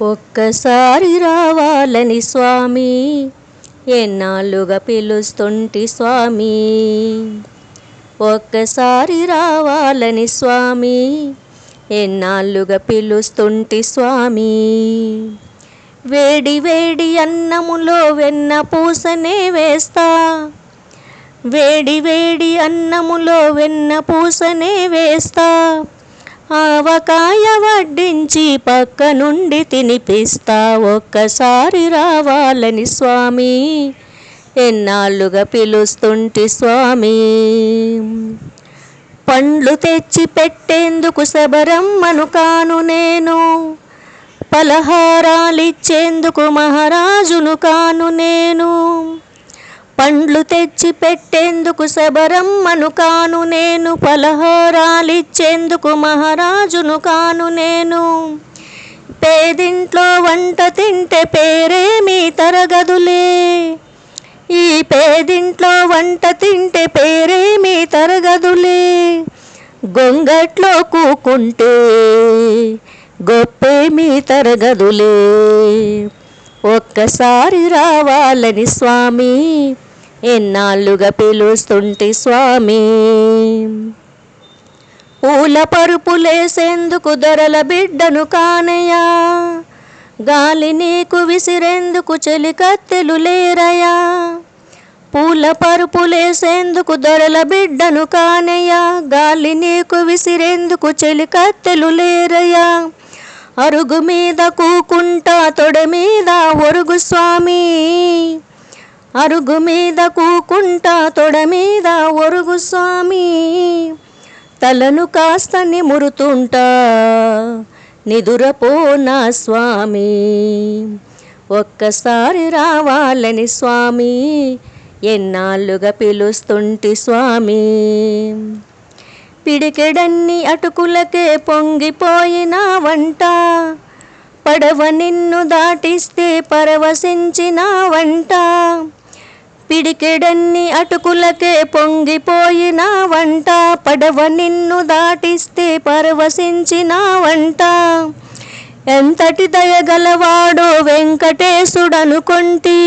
ఒక్కసారి రావాలని స్వామి ఎన్నాళ్ళుగా పిలుస్తుంటి స్వామి. ఒక్కసారి రావాలని స్వామి ఎన్నాళ్ళుగా పిలుస్తుంటి స్వామి. వేడి వేడి అన్నములో వెన్న పూసనే వేస్తా, వేడి వేడి అన్నములో వెన్న పూసనే వేస్తా. ఆవకాయ వడ్డించి పక్క నుండి తినిపిస్తా. ఒక్కసారి రావాలని స్వామి ఎన్నాళ్ళుగా పిలుస్తుంటి స్వామి. పండ్లు తెచ్చి పెట్టేందుకు శబరమ్మను కాను నేను, పలహారాలిచ్చేందుకు మహారాజును కాను నేను. పండ్లు తెచ్చి పెట్టేందుకు శబరమ్మను కాను నేను, పలహారాలిచ్చేందుకు మహారాజును కాను నేను. పేదింట్లో వంట తింటే పేరేమీ తరగదులే, ఈ పేదింట్లో వంట తింటే పేరేమీ తరగదులే. గొంగట్లో కూకుంటే గొప్పేమీ తరగదులే. ఒక్కసారి రావాలని స్వామి ఎన్నాళ్ళుగా పిలుస్తుంటి స్వామి. పూల పరుపులేసేందుకు దొరల బిడ్డను కానయ్యా, గాలి నీకు విసిరేందుకు చెలికత్తెలు లేరయ్యా. పూల పరుపులేసేందుకు దొరల బిడ్డను కానయ్యా, గాలి నీకు విసిరేందుకు చెలికత్తెలు లేరయ్యా. అరుగు మీద కూకుంటా తొడ మీద ఒరుగు స్వామి, అరుగు మీద కూకుంటా తొడ మీద ఒరుగు స్వామి. తలను కాస్త నిమురుతుంటా నిదురపోనా స్వామి. ఒక్కసారి రావాలని స్వామి ఎన్నాళ్ళుగా పిలుస్తుంటి స్వామి. పిడికెడన్ని అటుకులకే పొంగిపోయిన వంట, పడవ నిన్ను దాటిస్తే పరవశించిన వంట. పిడికెడన్ని అటుకులకే పొంగిపోయిన వంట, పడవ నిన్ను దాటిస్తే పరవశించిన వంట. ఎంతటి దయగలవాడో వెంకటేశుడనుకొంటి,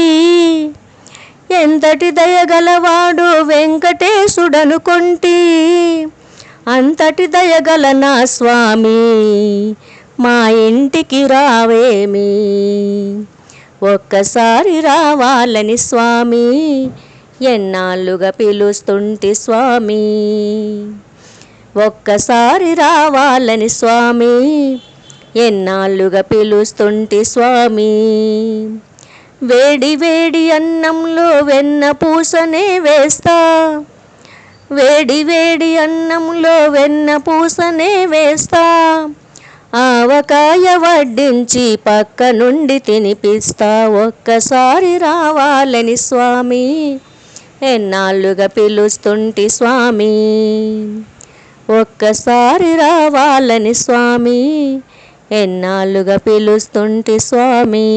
ఎంతటి దయగలవాడో వెంకటేశుడనుకొంటి. అంతటి దయగల నా స్వామి మా ఇంటికి రావేమి. ఒక్కసారి రావాలని స్వామి ఎన్నాళ్ళుగా పిలుస్తుంటి స్వామి. ఒక్కసారి రావాలని స్వామి ఎన్నాళ్ళుగా పిలుస్తుంటి స్వామి. వేడి వేడి అన్నంలో వెన్న పూసనే వేస్తా, వేడి వేడి అన్నంలో వెన్న పూసనే వేస్తా. ఆవకాయ వడ్డించి పక్క నుండి తినిపిస్తా. ఒక్కసారి రావాలని స్వామి ఎన్నాళ్ళుగా పిలుస్తుంటి స్వామి. ఒక్కసారి రావాలని స్వామి ఎన్నాళ్ళుగా పిలుస్తుంటి స్వామి.